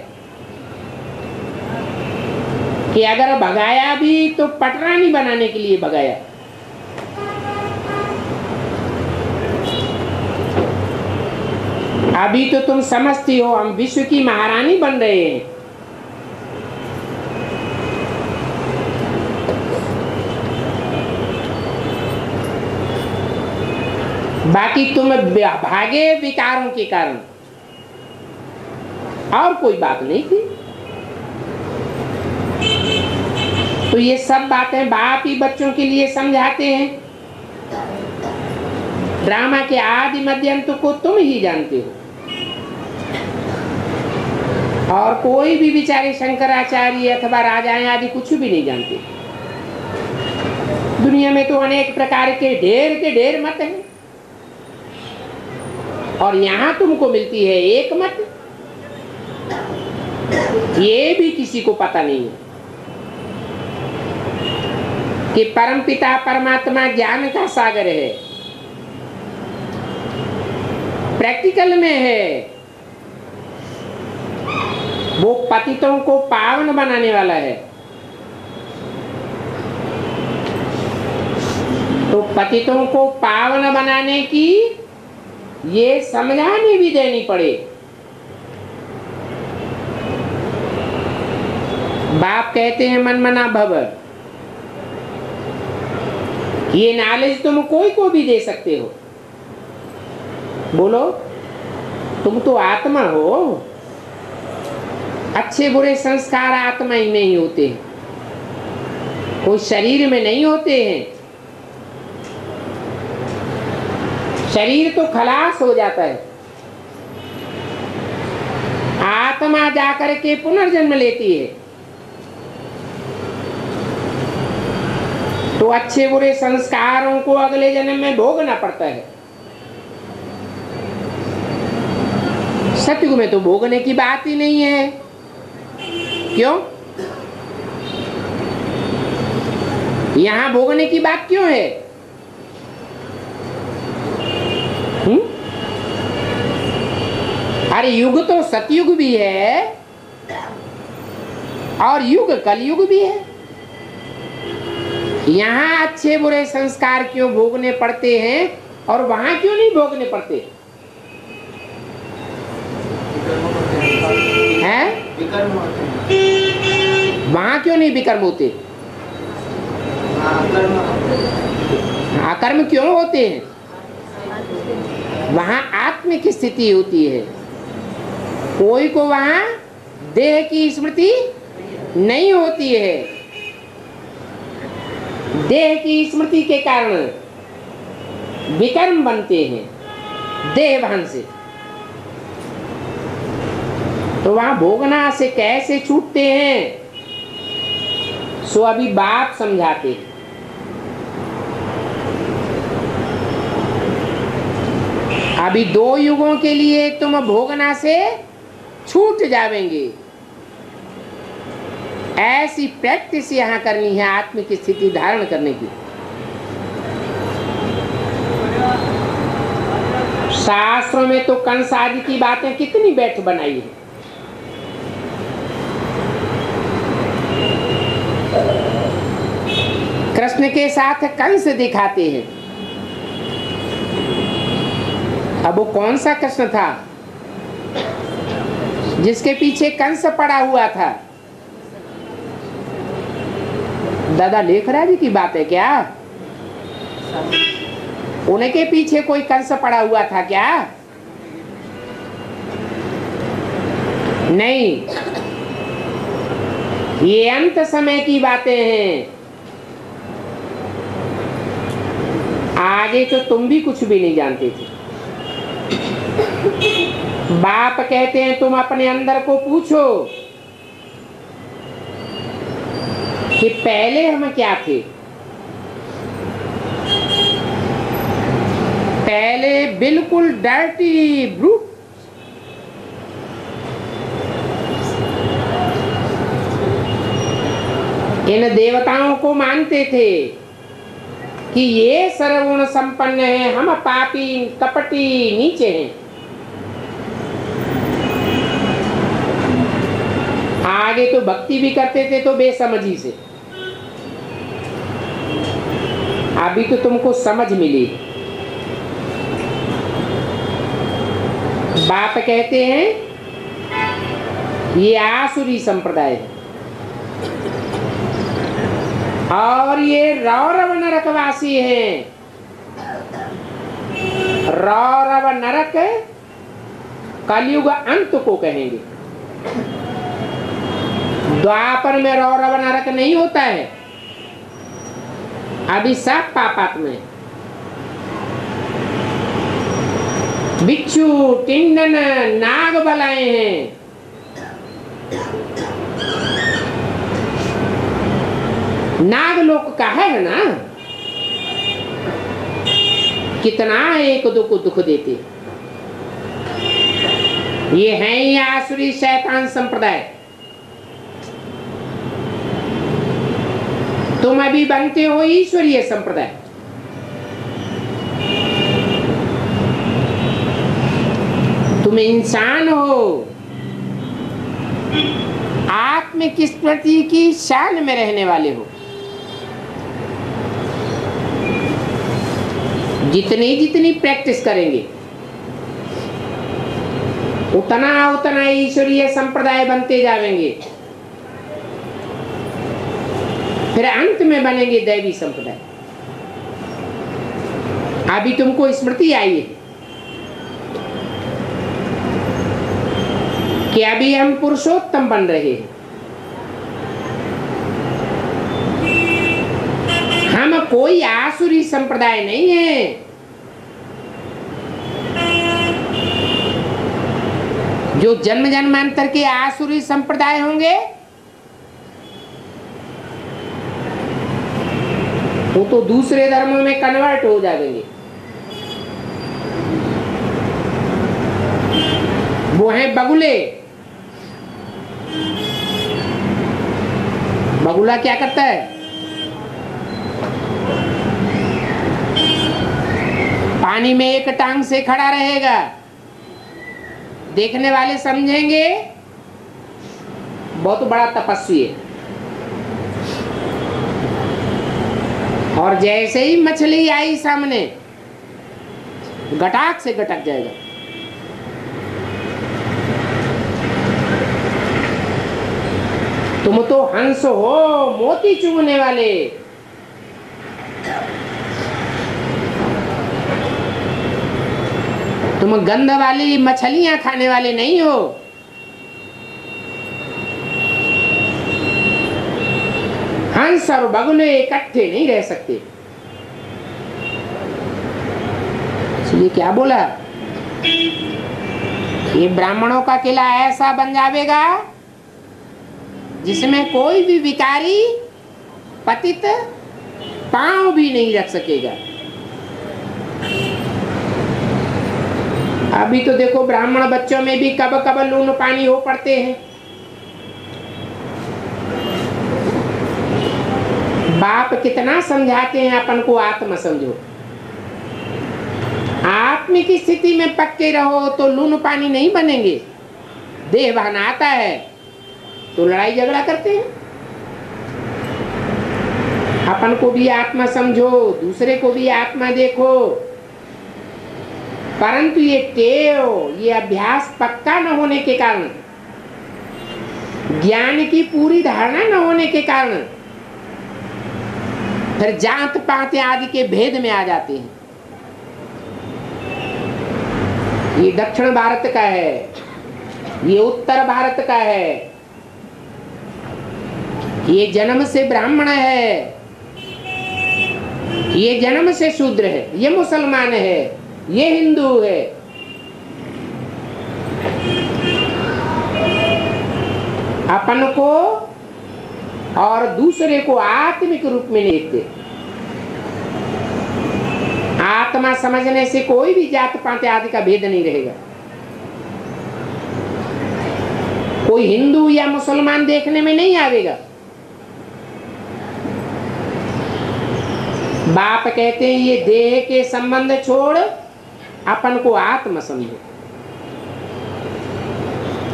कि अगर भगाया भी तो पटरानी बनाने के लिए भगाया। अभी तो तुम समझती हो हम विश्व की महारानी बन रहे हैं। बाकी तुम भागे विकारों के कारण, और कोई बात नहीं थी। तो ये सब बातें बाप ही बच्चों के लिए समझाते हैं। ड्रामा के आदि मध्य अंत को तुम ही जानते हो, और कोई भी बेचारे शंकराचार्य अथवा राजाएं आदि कुछ भी नहीं जानते। दुनिया में तो अनेक प्रकार के ढेर मत हैं, और यहां तुमको मिलती है एक मत। ये भी किसी को पता नहीं है कि परमपिता परमात्मा ज्ञान का सागर है, प्रैक्टिकल में है। वो पतितों को पावन बनाने वाला है। तो पतितों को पावन बनाने की ये समझानी भी देनी पड़े। बाप कहते हैं मन मना भव। ये नॉलेज तुम कोई को भी दे सकते हो। बोलो, तुम तो आत्मा हो। अच्छे बुरे संस्कार आत्मा ही में ही होते हैं, कोई शरीर में नहीं होते हैं। शरीर तो खलास हो जाता है, आत्मा जाकर के पुनर्जन्म लेती है। तो अच्छे बुरे संस्कारों को अगले जन्म में भोगना पड़ता है। सतयुग में तो भोगने की बात ही नहीं है। क्यों? यहां भोगने की बात क्यों है? अरे युग तो सतयुग भी है और युग कलयुग भी है। यहाँ अच्छे बुरे संस्कार क्यों भोगने पड़ते हैं और वहां क्यों नहीं भोगने पड़ते हैं? वहां क्यों नहीं विकर्म होते? अकर्म क्यों होते हैं? वहां आत्मिक स्थिति होती है। कोई को वहां देह की स्मृति नहीं होती है। देह की स्मृति के कारण विकर्म बनते हैं देह भान से। तो वहां भोगना से कैसे छूटते हैं, सो अभी बाप समझाते हैं। अभी 2 युगों के लिए तुम भोगना से छूट जावेंगे। ऐसी प्रैक्टिस यहां करनी है आत्म की स्थिति धारण करने की। शास्त्रों में तो कंस आदि की बातें कितनी बैठ बनाई है। कृष्ण के साथ कंस दिखाते हैं। अब वो कौन सा कृष्ण था जिसके पीछे कंस पड़ा हुआ था? दादा लेखराज की बात है क्या? उनके पीछे कोई कंस पड़ा हुआ था क्या? नहीं, ये अंत समय की बातें हैं। आगे तो तुम भी कुछ भी नहीं जानते थे। बाप कहते हैं तुम अपने अंदर को पूछो कि पहले हम क्या थे। पहले बिल्कुल डर्टी ब्रूट, इन देवताओं को मानते थे कि ये सर्वगुण संपन्न है, हम पापी कपटी नीचे हैं। आगे तो भक्ति भी करते थे तो बेसमझी से। अभी तो तुमको समझ मिली। बाप कहते हैं ये आसुरी संप्रदाय है और ये रौरव नरकवासी हैं। रौरव नरक कलयुग अंत को कहेंगे। द्वापर में रौरव नरक नहीं होता है, अभी सब पापात्म है। बिच्छू टिंडन नाग बलाए हैं। नागलोक का है ना, कितना एक दुख देते। ये है ही आसुरी शैतान संप्रदाय। तुम अभी बनते हो ईश्वरीय संप्रदाय। तुम इंसान हो, आत्म की स्मृति की शान में रहने वाले हो। जितनी जितनी प्रैक्टिस करेंगे उतना उतना ईश्वरीय संप्रदाय बनते जाएंगे। फिर अंत में बनेंगे दैवी संप्रदाय। अभी तुमको स्मृति आई है कि अभी हम पुरुषोत्तम बन रहे हैं। हम कोई आसुरी संप्रदाय नहीं है। जो जन्म जन्मांतर के आसुरी संप्रदाय होंगे वो तो दूसरे धर्मों में कन्वर्ट हो जाएंगे। वो है बगुले। बगुला क्या करता है? पानी में एक टांग से खड़ा रहेगा। देखने वाले समझेंगे बहुत बड़ा तपस्वी है, और जैसे ही मछली आई सामने गटाक से गटक जाएगा। तुम तो हंस हो, मोती चुगने वाले। तुम गंध वाली मछलियां खाने वाले नहीं हो। हंस और बगुले इकट्ठे नहीं रह सकते। इसलिए क्या बोला? ये ब्राह्मणों का किला ऐसा बन जाएगा जिसमें कोई भी विकारी पतित पांव भी नहीं रख सकेगा। अभी तो देखो ब्राह्मण बच्चों में भी कब कब लून पानी हो पड़ते हैं। बाप कितना समझाते हैं अपन को, आत्मा समझो, आत्म की स्थिति में पक्के रहो तो लून पानी नहीं बनेंगे। देह बहाना आता है तो लड़ाई झगड़ा करते हैं। अपन को भी आत्मा समझो, दूसरे को भी आत्मा देखो, परंतु ये टेव, ये अभ्यास पक्का न होने के कारण, ज्ञान की पूरी धारणा न होने के कारण फिर जात पात आदि के भेद में आ जाते हैं। ये दक्षिण भारत का है, ये उत्तर भारत का है, ये जन्म से ब्राह्मण है, ये जन्म से शूद्र है, ये मुसलमान है, ये हिंदू है। अपन को और दूसरे को आत्मिक रूप में नहीं देखते। आत्मा समझने से कोई भी जात पात आदि का भेद नहीं रहेगा। कोई हिंदू या मुसलमान देखने में नहीं आवेगा। बाप कहते हैं ये देह के संबंध छोड़ अपन को आत्मा समझो।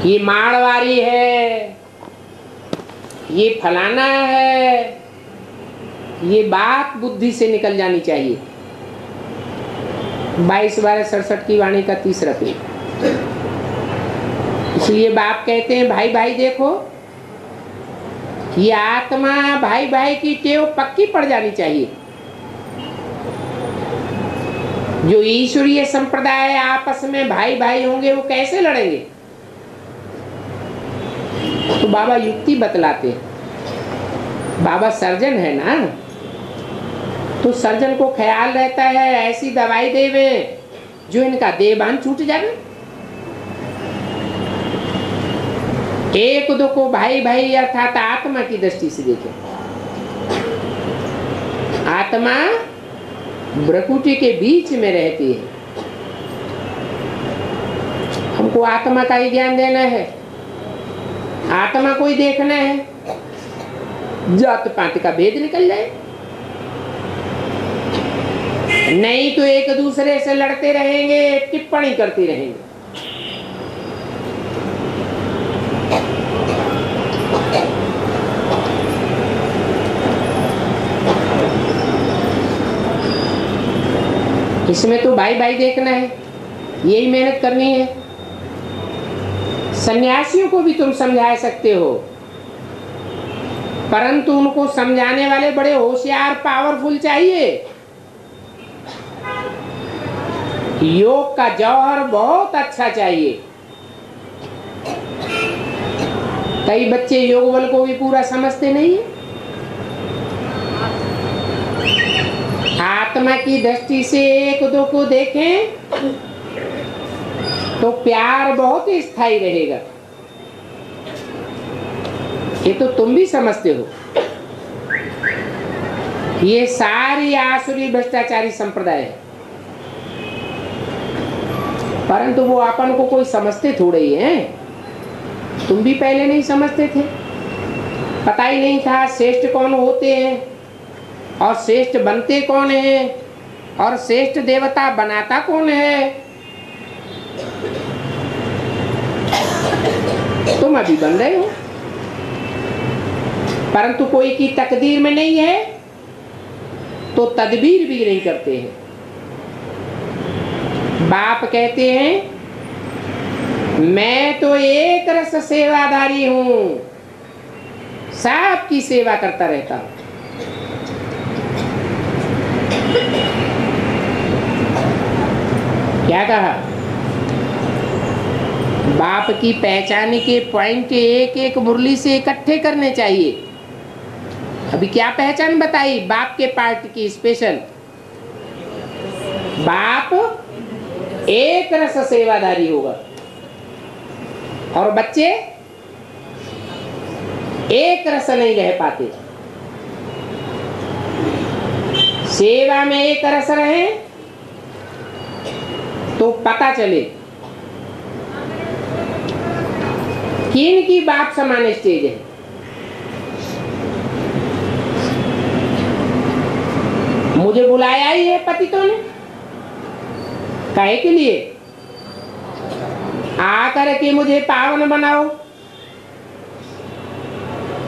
ये मारवाड़ी है, ये फलाना है, ये बात बुद्धि से निकल जानी चाहिए। 22/12/67 की वाणी का 3रा पेज। इसलिए बाप कहते हैं भाई भाई देखो, ये आत्मा भाई भाई की टेव पक्की पड़ जानी चाहिए। जो ईश्वरीय संप्रदाय आपस में भाई भाई होंगे वो कैसे लड़ेंगे? तो बाबा युक्ति बतलाते हैं। बाबा सर्जन है ना, तो सर्जन को ख्याल रहता है ऐसी दवाई देवे जो इनका देहबान छूट जाए। एक दो को भाई भाई अर्थात आत्मा की दृष्टि से देखें। आत्मा भ्रकुटी के बीच में रहती है। हमको आत्मा का ही ज्ञान देना है, आत्मा को ही देखना है, जात पात का भेद निकल जाए। नहीं तो एक दूसरे से लड़ते रहेंगे, टिप्पणी करते रहेंगे। इसमें तो भाई भाई देखना है, यही मेहनत करनी है। सन्यासियों को भी तुम समझा सकते हो, परंतु उनको समझाने वाले बड़े होशियार पावरफुल चाहिए। योग का जौहर बहुत अच्छा चाहिए। कई बच्चे योग बल को भी पूरा समझते नहीं है। आत्मा की दृष्टि से एक दो को देखें तो प्यार बहुत ही स्थायी रहेगा। ये तो तुम भी समझते हो। ये सारी आसुरी भ्रष्टाचारी संप्रदाय है, परंतु वो अपन को कोई समझते थोड़े ही हैं। तुम भी पहले नहीं समझते थे, पता ही नहीं था श्रेष्ठ कौन होते हैं और श्रेष्ठ बनते कौन है और श्रेष्ठ देवता बनाता कौन है। तुम अभी बन रहे हो, परंतु कोई की तकदीर में नहीं है तो तदबीर भी नहीं करते हैं। बाप कहते हैं मैं तो एक रस सेवादारी हूं, सबकी सेवा करता रहता हूं। क्या कहा? बाप की पहचान के पॉइंट एक एक मुरली से इकट्ठे करने चाहिए। अभी क्या पहचान बताई बाप के पार्ट की स्पेशल? बाप एक रस सेवादारी होगा। और बच्चे एक रस नहीं रह पाते। सेवा में एक रस रहे तो पता चले कि इनकी बाप समान स्टेज है। मुझे बुलाया ही है पतितों ने, काहे के लिए? आकर के मुझे पावन बनाओ,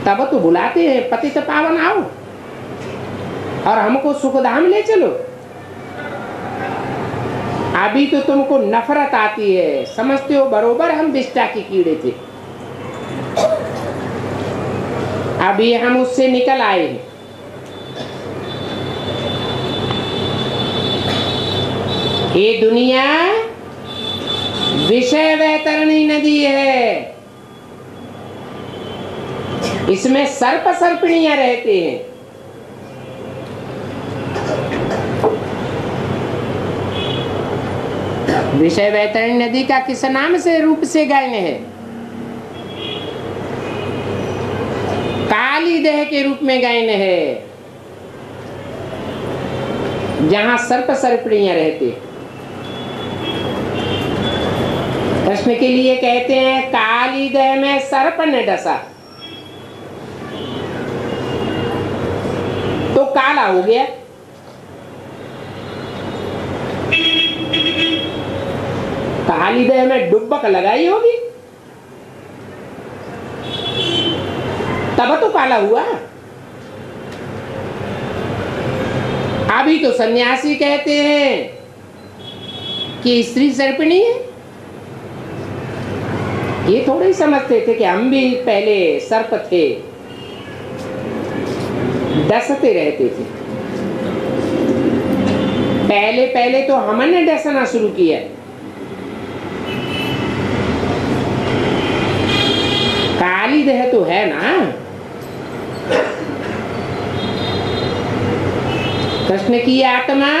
तब तो बुलाते हैं पतित पावन आओ और हमको सुखधाम ले चलो। अभी तो तुमको नफरत आती है, समझते हो बरोबर हम विष्टा के कीड़े थे, अभी हम उससे निकल आए हैं। ये दुनिया विषय वैतरणी नदी है, इसमें सर्प सर्पिणियां रहते हैं। विषय वैतरणी नदी का किस नाम से रूप से गायन है? काली देह के रूप में गायन है, जहां सर्प सर्पिणियां रहते हैं। कृष्ण के लिए कहते हैं काली देह में सर्प ने डसा तो काला हो गया। काली देह में डुब्बक लगाई होगी तब तो काला हुआ। अभी तो सन्यासी कहते हैं कि स्त्री सर्पिणी है। ये थोड़े ही समझते थे कि हम भी पहले सर्प थे, डसते रहते थे। पहले पहले तो हमने डसना शुरू किया। काली देह तो है ना। कृष्ण की आत्मा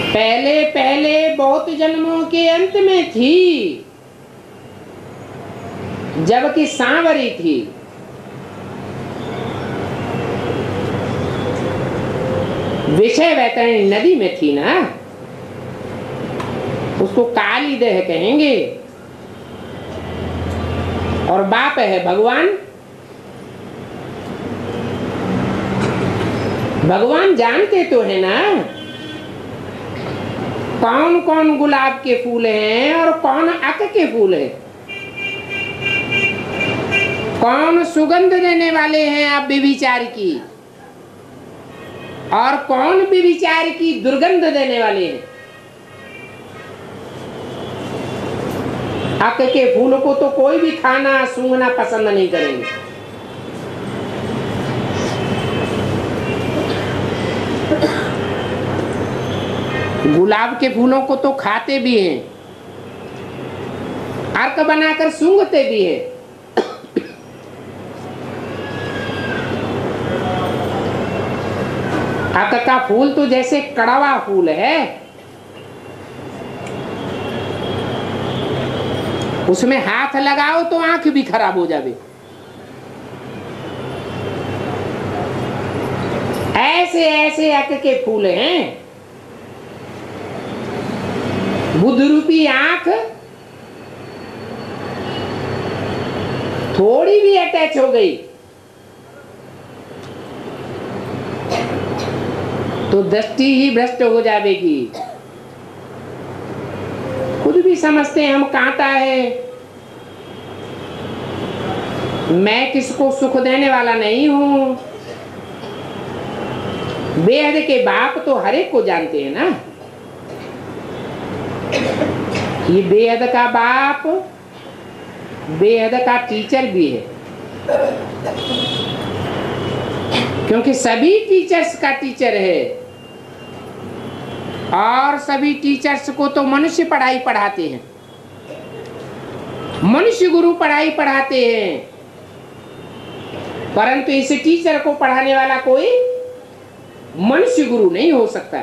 पहले पहले बहुत जन्मों के अंत में थी, जबकि सांवरी थी। विषय वैतरणी नदी में थी ना, उसको काली देह कहेंगे। और बाप है भगवान। भगवान जानते तो है ना कौन कौन गुलाब के फूल हैं और कौन अक के फूल हैं, कौन सुगंध देने वाले हैं आप व्यभिचार की और कौन व्यभिचार की दुर्गंध देने वाले हैं। अक के फूल को तो कोई भी खाना सूंघना पसंद नहीं करेंगे। गुलाब के फूलों को तो खाते भी हैं, अर्क बनाकर सूंघते भी हैं। अर्क का फूल तो जैसे कड़वा फूल है, उसमें हाथ लगाओ तो आंख भी खराब हो जावे। ऐसे ऐसे अर्क के फूल हैं। बुद्ध रूपी आंख थोड़ी भी अटैच हो गई तो दृष्टि ही भ्रष्ट हो जाएगी। खुद भी समझते हैं हम कांटा है, मैं किसको सुख देने वाला नहीं हूं। बेहद के बाप तो हर एक को जानते हैं ना। ये बेहद का बाप बेहद का टीचर भी है, क्योंकि सभी टीचर्स का टीचर है। और सभी टीचर्स को तो मनुष्य पढ़ाई पढ़ाते हैं, मनुष्य गुरु पढ़ाई पढ़ाते हैं, परंतु इस टीचर को पढ़ाने वाला कोई मनुष्य गुरु नहीं हो सकता।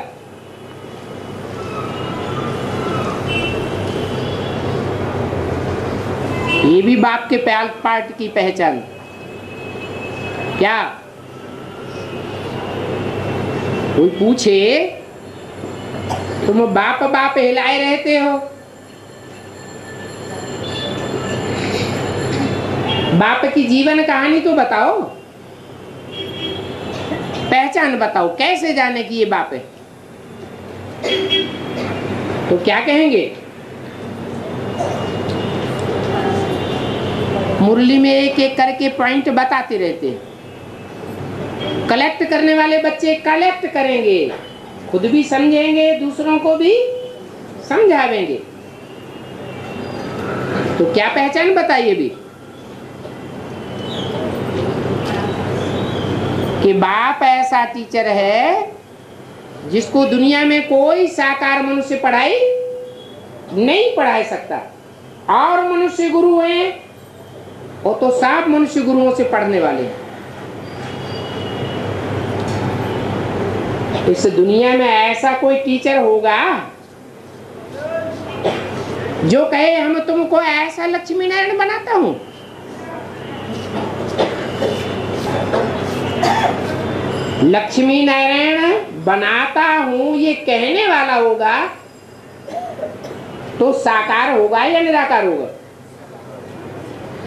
ये भी बाप के पार्ट की पहचान। क्या कोई पूछे तुम बाप बाप हिलाए रहते हो, बाप की जीवन कहानी तो बताओ, पहचान बताओ, कैसे जाने कि ये बाप है? तो क्या कहेंगे? मुरली में एक एक करके पॉइंट बताते रहते हैं। कलेक्ट करने वाले बच्चे कलेक्ट करेंगे, खुद भी समझेंगे, दूसरों को भी समझावेंगे। तो क्या पहचान बताइए भी कि बाप ऐसा टीचर है जिसको दुनिया में कोई साकार मनुष्य पढ़ाई नहीं पढ़ा सकता, और मनुष्य गुरु हैं वो तो सब मनुष्य गुरुओं से पढ़ने वाले हैं। इस दुनिया में ऐसा कोई टीचर होगा जो कहे हम तुमको ऐसा लक्ष्मी नारायण बनाता हूं? लक्ष्मी नारायण बनाता हूं ये कहने वाला होगा तो साकार होगा या निराकार होगा?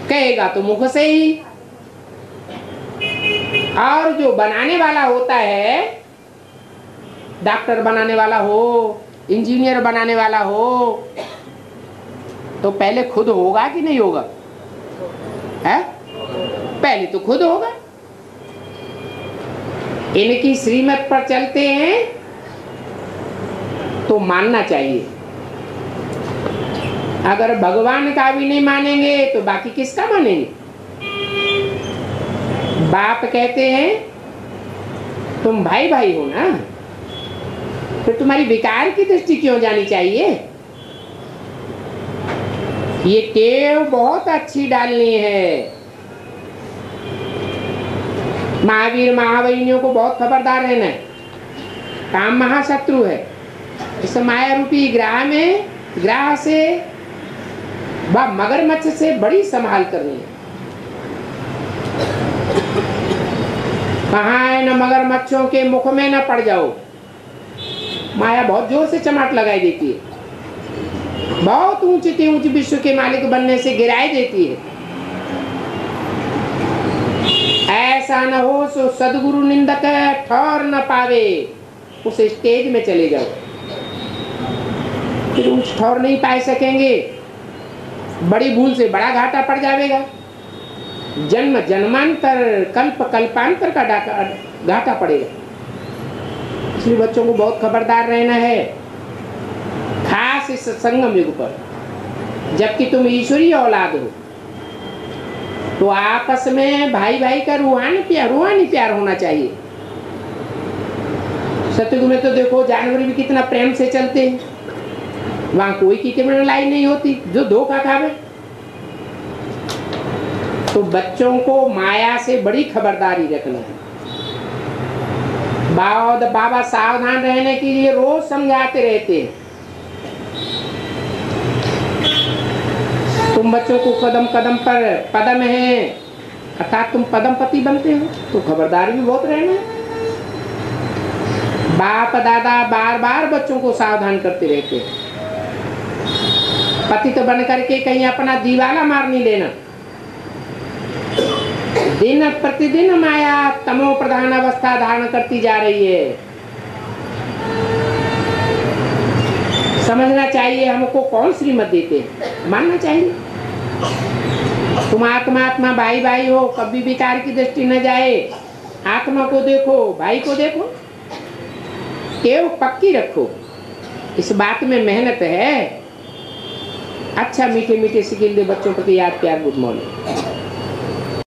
कहेगा तो मुख से ही। और जो बनाने वाला होता है, डॉक्टर बनाने वाला हो, इंजीनियर बनाने वाला हो, तो पहले खुद होगा कि नहीं होगा? है? पहले तो खुद होगा। इनकी श्रीमत पर चलते हैं तो मानना चाहिए। अगर भगवान का भी नहीं मानेंगे तो बाकी किसका मानेंगे? बाप कहते हैं तुम भाई भाई हो ना, फिर तुम्हारी विकार की दृष्टि क्यों जानी चाहिए? ये टेव बहुत अच्छी डालनी है। महावीर महावैनियों को बहुत खबरदार रहना है। काम महाशत्रु है। इस माया रूपी ग्राह में, ग्राह से व मगरमच्छ से बड़ी संभाल करनी है। कहाँ है, न मगरमच्छों के मुख में न पड़ जाओ। माया बहुत जोर से चमाट लगाई देती है, बहुत ऊंचे ऊंचे विश्व के मालिक बनने से गिराई देती है। ऐसा न हो सो सदगुरु निंदक ठौर न पावे, उस स्टेज में चले जाओ। फिर उस ठौर नहीं पा सकेंगे, बड़ी भूल से बड़ा घाटा पड़ जाएगा। जन्म जन्मांतर कल्प कल्पांतर का घाटा पड़ेगा। इसलिए बच्चों को बहुत खबरदार रहना है, खास इस संगम युग पर। जबकि तुम ईश्वरीय औलाद हो तो आपस में भाई भाई का रूहानी प्यार होना चाहिए। सतयुग में तो देखो जानवर भी कितना प्रेम से चलते हैं, वहां कोई की लड़ाई नहीं होती जो धोखा खावे। तो बच्चों को माया से बड़ी खबरदारी रखना है। बाबा सावधान रहने के लिए रोज समझाते रहते हैं। तुम बच्चों को कदम कदम पर पदम है, अर्थात तुम पदमपति बनते हो, तो खबरदार भी बहुत रहना है। बाप दादा बार बार बच्चों को सावधान करते रहते हैं। पतित बन करके कहीं अपना दीवाला मार नहीं लेना। दिन प्रतिदिन माया तमो प्रधान अवस्था धारण करती जा रही है। समझना चाहिए हमको कौन श्रीमत देते हैं, मानना चाहिए। तुम आत्मा भाई भाई हो, कभी विकार की दृष्टि न जाए। आत्मा को देखो, भाई को देखो, टेव पक्की रखो। इस बात में मेहनत है। अच्छा मीठे मीठे सिकिल दे बच्चों प्रति याद प्यार। Good morning.